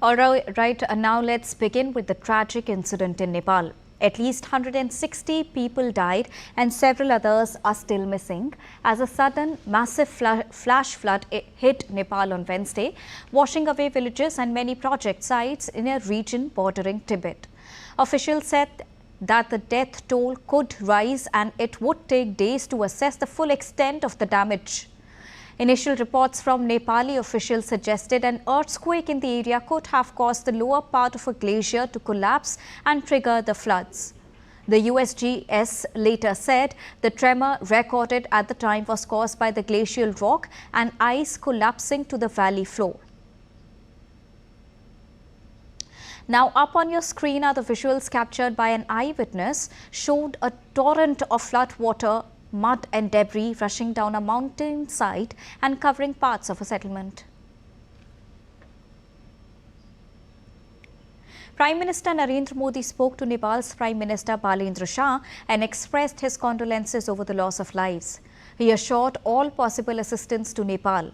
All right, now let's begin with the tragic incident in Nepal. At least 160 people died and several others are still missing as a sudden massive flash flood hit Nepal on Wednesday, washing away villages and many project sites in a region bordering Tibet. Officials said that the death toll could rise and it would take days to assess the full extent of the damage. Initial reports from Nepali officials suggested an earthquake in the area could have caused the lower part of a glacier to collapse and trigger the floods. The USGS later said the tremor recorded at the time was caused by the glacial rock and ice collapsing to the valley floor. Now up on your screen are the visuals captured by an eyewitness, showed a torrent of flood water, mud and debris rushing down a mountainside and covering parts of a settlement. Prime Minister Narendra Modi spoke to Nepal's Prime Minister Balendra Shah and expressed his condolences over the loss of lives. He assured all possible assistance to Nepal.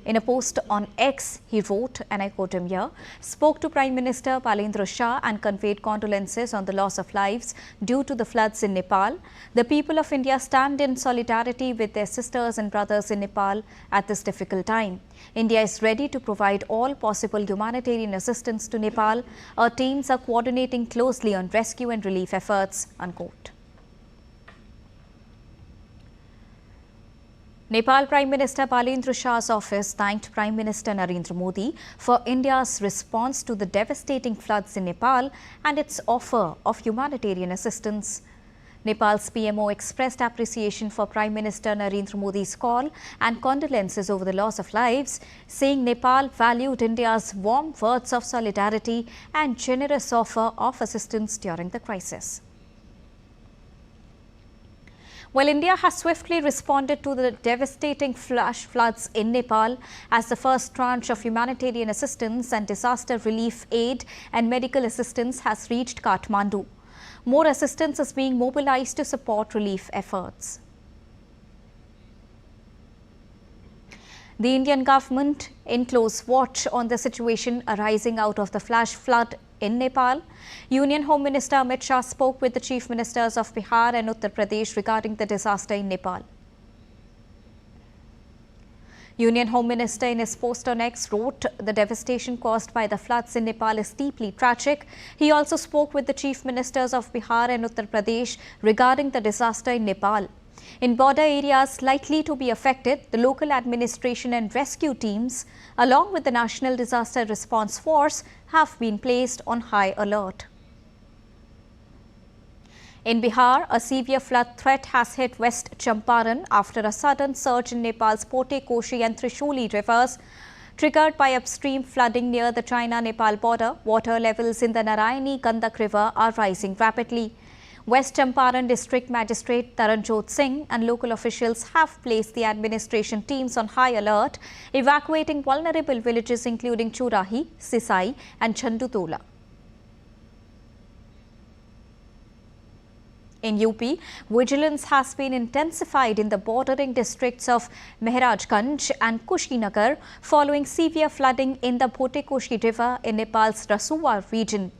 In a post on X, he wrote, and I quote him here, spoke to Prime Minister Balendra Shah and conveyed condolences on the loss of lives due to the floods in Nepal. The people of India stand in solidarity with their sisters and brothers in Nepal at this difficult time. India is ready to provide all possible humanitarian assistance to Nepal. Our teams are coordinating closely on rescue and relief efforts, unquote. Nepal Prime Minister Balendra Shah's office thanked Prime Minister Narendra Modi for India's response to the devastating floods in Nepal and its offer of humanitarian assistance. Nepal's PMO expressed appreciation for Prime Minister Narendra Modi's call and condolences over the loss of lives, saying Nepal valued India's warm words of solidarity and generous offer of assistance during the crisis. Well, India has swiftly responded to the devastating flash floods in Nepal as the first tranche of humanitarian assistance and disaster relief aid and medical assistance has reached Kathmandu. More assistance is being mobilized to support relief efforts. The Indian government in close watch on the situation arising out of the flash flood in Nepal. Union Home Minister Amit Shah spoke with the Chief Ministers of Bihar and Uttar Pradesh regarding the disaster in Nepal. Union Home Minister in his post on X wrote, the devastation caused by the floods in Nepal is deeply tragic. He also spoke with the Chief Ministers of Bihar and Uttar Pradesh regarding the disaster in Nepal. In border areas likely to be affected, the local administration and rescue teams, along with the National Disaster Response Force, have been placed on high alert. In Bihar, a severe flood threat has hit West Champaran after a sudden surge in Nepal's Pote Koshi and Trishuli rivers. Triggered by upstream flooding near the China-Nepal border, water levels in the Narayani Gandak River are rising rapidly. West Champaran District Magistrate Taranjot Singh and local officials have placed the administration teams on high alert, evacuating vulnerable villages including Churahi, Sisai and Chandutola. In UP, vigilance has been intensified in the bordering districts of Mehrajganj and Kushinagar following severe flooding in the Pote Koshi River in Nepal's Rasuwa region.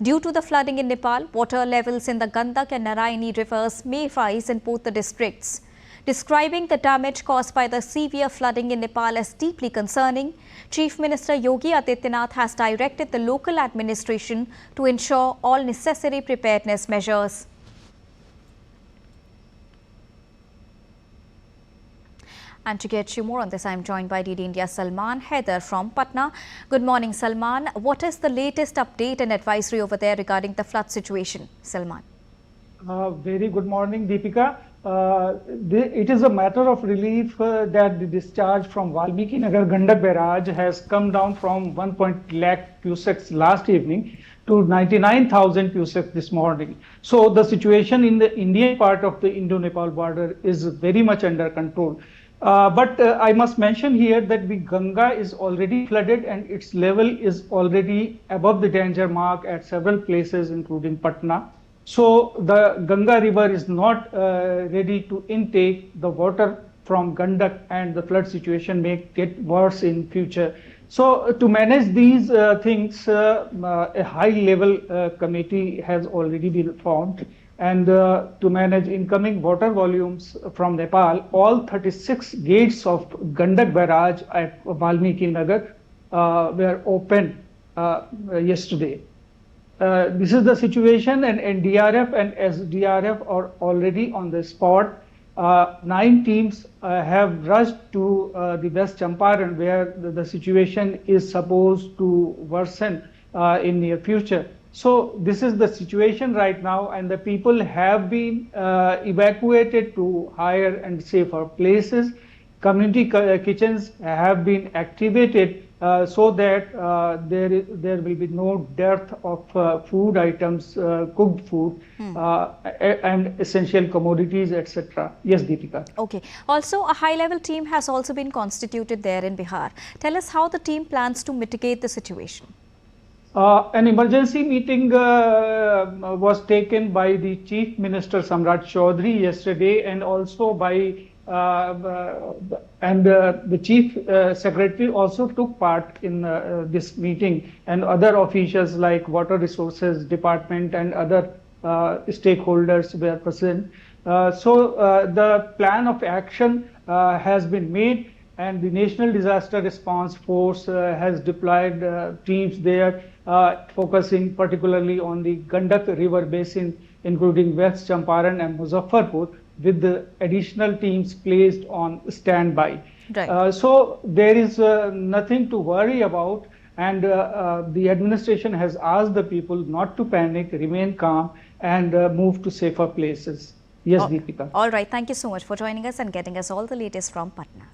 Due to the flooding in Nepal, water levels in the Gandak and Narayani rivers may rise in both the districts. Describing the damage caused by the severe flooding in Nepal as deeply concerning, Chief Minister Yogi Adityanath has directed the local administration to ensure all necessary preparedness measures. And to get you more on this, I am joined by DD India's Salman Haider from Patna. Good morning, Salman. What is the latest update and advisory over there regarding the flood situation, Salman? Very good morning, Deepika. It is a matter of relief that the discharge from Valmiki Nagar Gandak barrage has come down from 1 lakh cusecs last evening to 99,000 cusecs this morning. So the situation in the Indian part of the Indo-Nepal border is very much under control. But I must mention here that the Ganga is already flooded and its level is already above the danger mark at several places, including Patna. So the Ganga river is not ready to intake the water from Gandak, and the flood situation may get worse in future. So to manage these things, a high-level committee has already been formed, and to manage incoming water volumes from Nepal, all 36 gates of Gandak barrage at Valmiki Nagar were open yesterday. This is the situation, and NDRF and SDRF are already on the spot. 9 teams have rushed to the West Champaran, where the situation is supposed to worsen in near future. So this is the situation right now, and the people have been evacuated to higher and safer places. Community kitchens have been activated so that there will be no dearth of food items, cooked food, and essential commodities, etc. Yes, Deepika. Okay. Also, a high-level team has also been constituted there in Bihar. Tell us how the team plans to mitigate the situation. An emergency meeting was taken by the Chief Minister Samrat Chaudhary yesterday, and also by the Chief Secretary also took part in this meeting, and other officials like Water Resources Department and other stakeholders were present. So the plan of action has been made, and the National Disaster Response Force has deployed teams there, focusing particularly on the Gandak River Basin, including West Champaran and Muzaffarpur, with the additional teams placed on standby. Right. So there is nothing to worry about, and the administration has asked the people not to panic, remain calm, and move to safer places. Yes, Deepika. All right. Thank you so much for joining us and getting us all the latest from Patna.